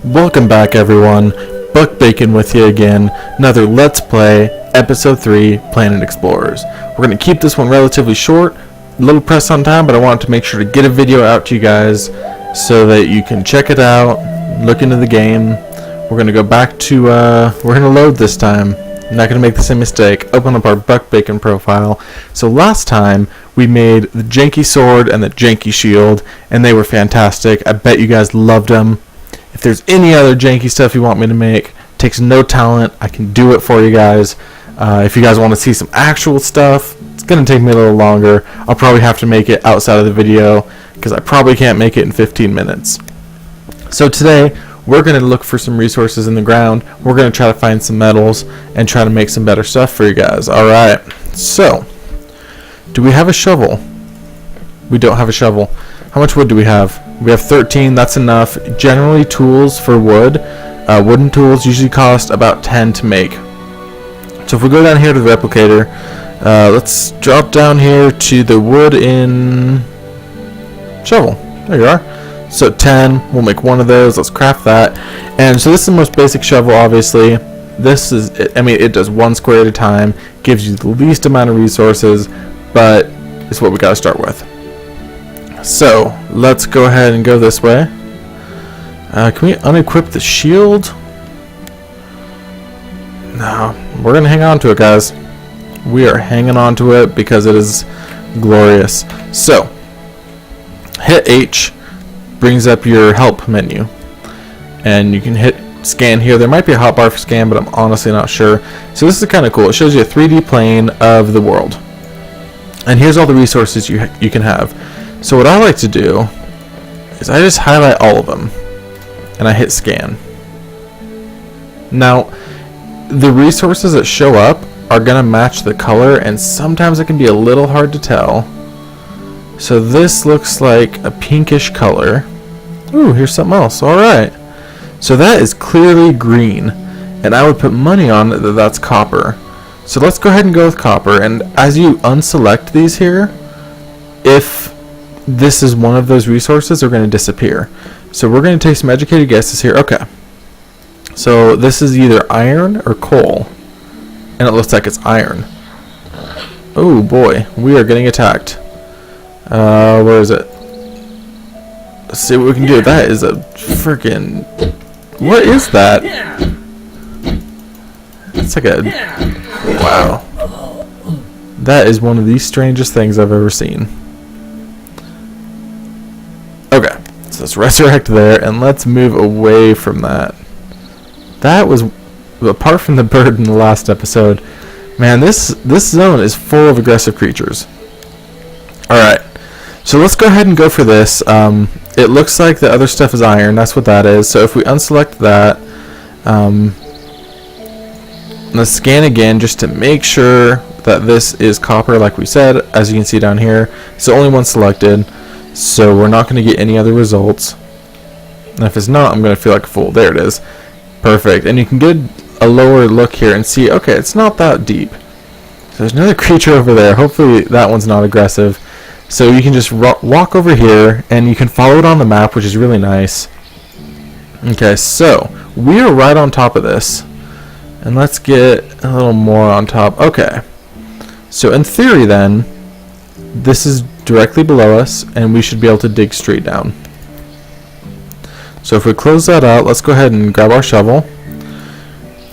Welcome back, everyone. Buck Bacon with you again. Another Let's Play, Episode 3, Planet Explorers. We're going to keep this one relatively short, a little pressed on time, but I wanted to make sure to get a video out to you guys so that you can check it out, look into the game. We're going to go back to, we're going to load this time. I'm not going to make the same mistake. Open up our Buck Bacon profile. So last time, we made the janky sword and the janky shield, and they were fantastic. I bet you guys loved them. If there's any other janky stuff you want me to make, takes no talent, I can do it for you guys. If you guys want to see some actual stuff, it's going to take me a little longer. I'll probably have to make it outside of the video, because I probably can't make it in 15 minutes. So today, we're going to look for some resources in the ground. We're going to try to find some metals and try to make some better stuff for you guys. Alright, so, do we have a shovel? We don't have a shovel. How much wood do we have? We have 13, that's enough. Generally, tools for wood, wooden tools usually cost about 10 to make. So if we go down here to the replicator, let's drop down here to the wood in shovel. There you are. So 10, we'll make one of those. Let's craft that. And so this is the most basic shovel, obviously. This is, I mean, it does one square at a time, gives you the least amount of resources, but it's what we got to start with. So let's go ahead and go this way. Can we unequip the shield? No, we're gonna hang on to it, guys. We are hanging on to it because it is glorious. So hit H, brings up your help menu, and you can hit scan here. There might be a hotbar for scan, but I'm honestly not sure. So this is kind of cool. It shows you a 3D plane of the world, and here's all the resources you can have. So what I like to do is I just highlight all of them and I hit scan. Now the resources that show up are gonna match the color, and sometimes it can be a little hard to tell. So this looks like a pinkish color. Ooh, here's something else. Alright, so that is clearly green, and I would put money on that that's copper. So let's go ahead and go with copper, and as you unselect these here, if this is one of those resources, they're going to disappear. So we're going to take some educated guesses here. Okay, so this is either iron or coal, and it looks like it's iron. Oh boy, we are getting attacked. Where is it? Let's see what we can do. That is a freaking, what is that? It's like a, wow, that is one of the strangest things I've ever seen. Okay, so let's resurrect there, and let's move away from that. That was, apart from the bird in the last episode, man, this zone is full of aggressive creatures. Alright, so let's go ahead and go for this. It looks like the other stuff is iron, that's what that is. So if we unselect that, let's scan again just to make sure that this is copper like we said. As you can see down here, it's the only one selected. So we're not going to get any other results. And if it's not, I'm going to feel like a fool. There it is. Perfect. And you can get a lower look here and see, okay, it's not that deep. So there's another creature over there. Hopefully that one's not aggressive. So you can just walk over here, and you can follow it on the map, which is really nice. Okay, so we are right on top of this. And let's get a little more on top. Okay. So in theory then, this is directly below us, and we should be able to dig straight down. So if we close that out, let's go ahead and grab our shovel,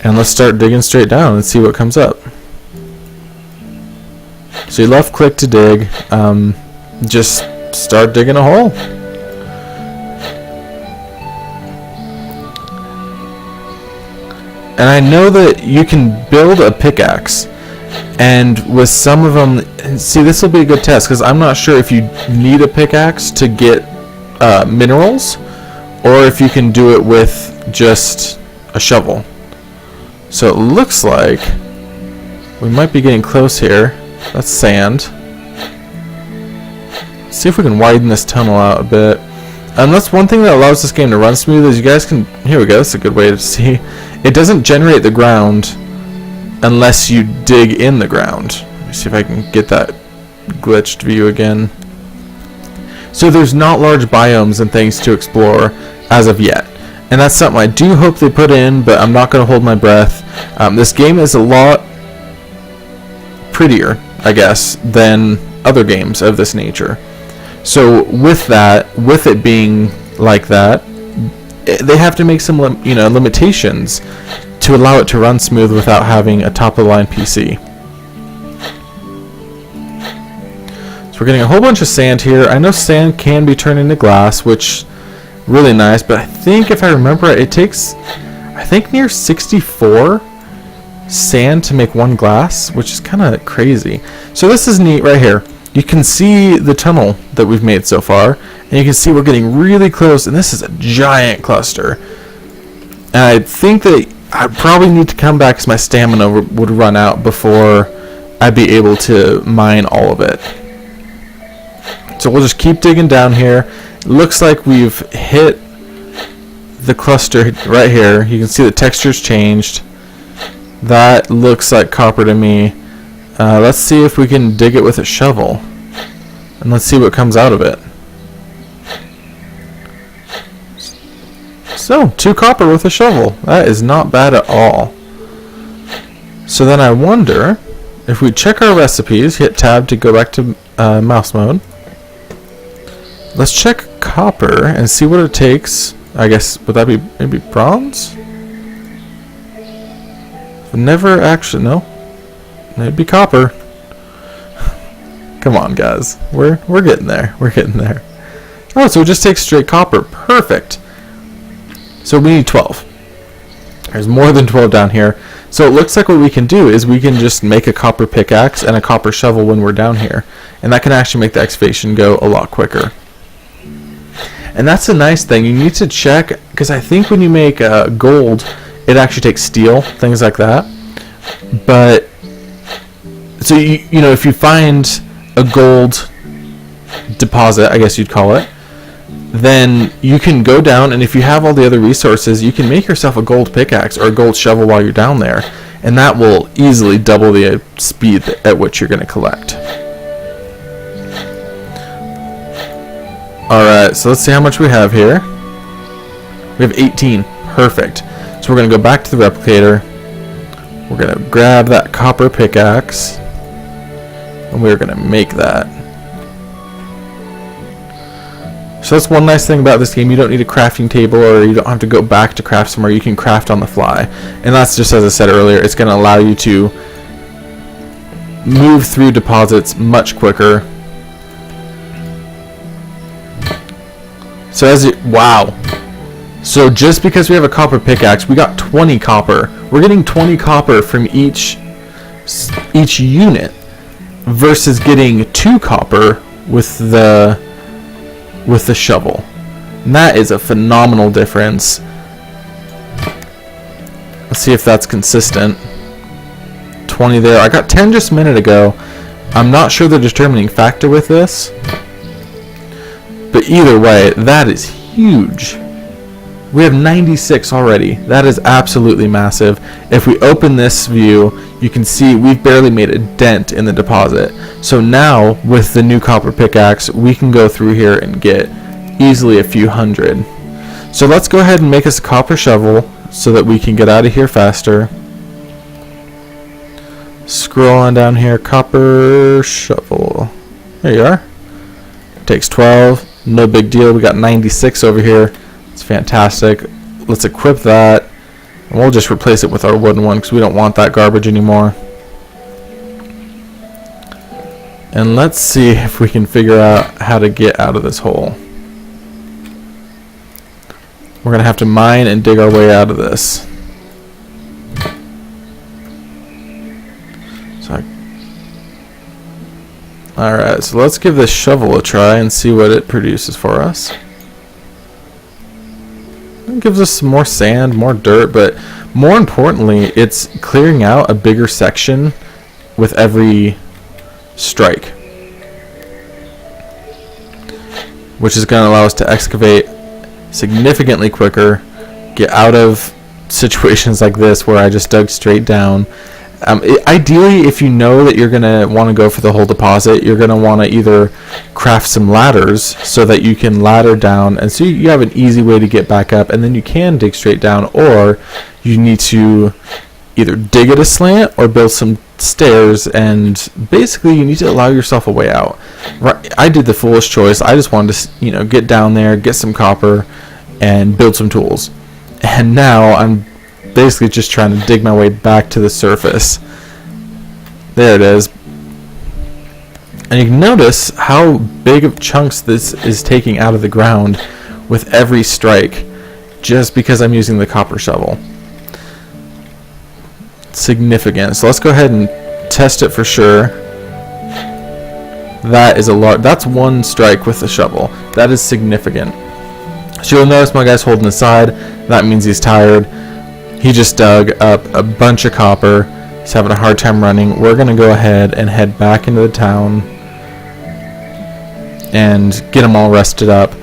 and let's start digging straight down and see what comes up. So you left click to dig, just start digging a hole. And I know that you can build a pickaxe, and with some of them, see, this will be a good test, because I'm not sure if you need a pickaxe to get minerals, or if you can do it with just a shovel. So it looks like we might be getting close here. That's sand. Let's see if we can widen this tunnel out a bit. And that's one thing that allows this game to run smooth, is you guys can, here we go, that's a good way to see. It doesn't generate the ground unless you dig in the ground. Let me see if I can get that glitched view again. So there's not large biomes and things to explore as of yet. And that's something I do hope they put in, but I'm not going to hold my breath. This game is a lot prettier, I guess, than other games of this nature. So with it being like that, they have to make some limitations to allow it to run smooth without having a top-of-the-line PC. So we're getting a whole bunch of sand here. I know sand can be turned into glass, which really nice, but I think if I remember it takes, I think, near 64 sand to make one glass, which is kind of crazy. So this is neat right here. You can see the tunnel that we've made so far, and you can see we're getting really close, and this is a giant cluster. And I think that I probably need to come back because my stamina would run out before I'd be able to mine all of it. So we'll just keep digging down here. It looks like we've hit the cluster right here. You can see the texture's changed. That looks like copper to me. Let's see if we can dig it with a shovel. And let's see what comes out of it. So, 2 copper with a shovel. That is not bad at all. So then I wonder if we check our recipes, hit tab to go back to mouse mode. Let's check copper and see what it takes. I guess, would that be maybe bronze? Never actually, no. It'd be copper. Come on, guys. We're getting there. We're getting there. Oh, so it just takes straight copper. Perfect. So we need 12. There's more than 12 down here. So it looks like what we can do is we can just make a copper pickaxe and a copper shovel when we're down here. And that can actually make the excavation go a lot quicker. And that's a nice thing. You need to check, because I think when you make gold, it actually takes steel, things like that. But, so you know, if you find a gold deposit, I guess you'd call it, then you can go down, and if you have all the other resources, you can make yourself a gold pickaxe or a gold shovel while you're down there, and that will easily double the speed at which you're going to collect. Alright, so let's see how much we have here. We have 18. Perfect. So we're going to go back to the replicator. We're going to grab that copper pickaxe, and we're going to make that. So that's one nice thing about this game. You don't need a crafting table, or you don't have to go back to craft somewhere. You can craft on the fly. And that's just, as I said earlier, it's going to allow you to move through deposits much quicker. So wow. So just because we have a copper pickaxe, we got 20 copper. We're getting 20 copper from each unit versus getting 2 copper with the shovel. And that is a phenomenal difference. Let's see if that's consistent. 20 there. I got 10 just a minute ago. I'm not sure the determining factor with this. But either way, that is huge. We have 96 already. That is absolutely massive. If we open this view, you can see we've barely made a dent in the deposit. So now, with the new copper pickaxe, we can go through here and get easily a few hundred. So let's go ahead and make us a copper shovel so that we can get out of here faster. Scroll on down here, copper shovel. There you are. Takes 12. No big deal. We got 96 over here. It's fantastic. Let's equip that, and we'll just replace it with our wooden one because we don't want that garbage anymore. And let's see if we can figure out how to get out of this hole. We're going to have to mine and dig our way out of this. Alright, so let's give this shovel a try and see what it produces for us. It gives us some more sand, more dirt, but more importantly, it's clearing out a bigger section with every strike, which is going to allow us to excavate significantly quicker, get out of situations like this where I just dug straight down, Ideally, if you know that you're going to want to go for the whole deposit, you're going to want to either craft some ladders so that you can ladder down, and so you have an easy way to get back up, and then you can dig straight down, or you need to either dig at a slant or build some stairs, and basically you need to allow yourself a way out. I did the foolish choice. I just wanted to, get down there, get some copper, and build some tools. And now I'm basically just trying to dig my way back to the surface. There it is. And you can notice how big of chunks this is taking out of the ground with every strike, just because I'm using the copper shovel. Significant. So let's go ahead and test it for sure. That is that's one strike with the shovel. That is significant. So you'll notice my guy's holding the side. That means he's tired. He just dug up a bunch of copper. He's having a hard time running. We're going to go ahead and head back into the town and get him all rested up.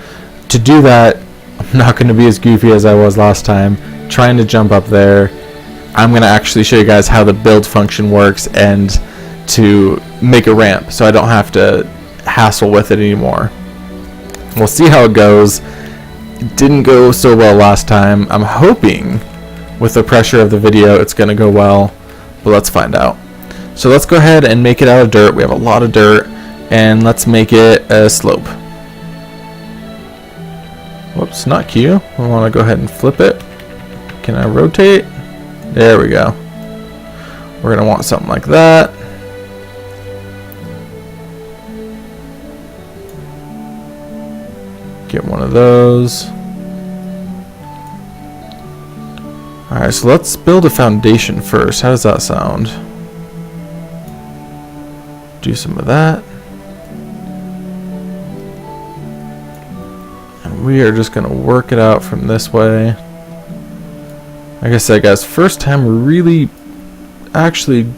To do that, I'm not going to be as goofy as I was last time, trying to jump up there. I'm going to actually show you guys how the build function works and to make a ramp so I don't have to hassle with it anymore. We'll see how it goes. It didn't go so well last time. I'm hoping with the pressure of the video it's going to go well, but let's find out. So let's go ahead and make it out of dirt. We have a lot of dirt, and let's make it a slope. Whoops, not Q. I want to go ahead and flip it. Can I rotate? There we go. We're going to want something like that. Get one of those. Alright, so let's build a foundation first. How does that sound? Do some of that. And we are just going to work it out from this way. Like I said, guys, first time really actually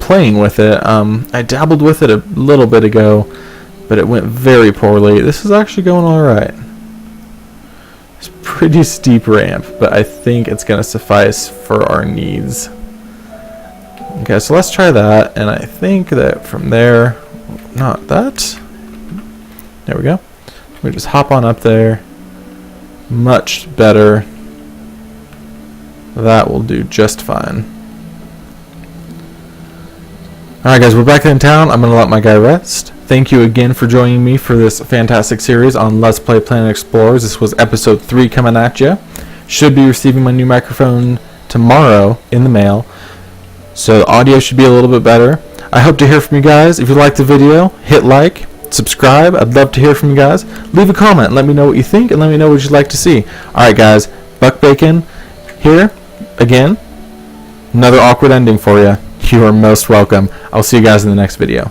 playing with it. I dabbled with it a little bit ago, but it went very poorly. This is actually going alright. It's a pretty steep ramp, but I think it's going to suffice for our needs. Okay, so let's try that, and I think that from there, not that. There we go. We just hop on up there. Much better. That will do just fine. Alright guys, we're back in town. I'm going to let my guy rest. Thank you again for joining me for this fantastic series on Let's Play Planet Explorers. This was episode 3 coming at you. Should be receiving my new microphone tomorrow in the mail, so the audio should be a little bit better. I hope to hear from you guys. If you liked the video, hit like, subscribe. I'd love to hear from you guys. Leave a comment. Let me know what you think, and let me know what you'd like to see. Alright guys, Buck Bacon here again. Another awkward ending for you. You are most welcome. I'll see you guys in the next video.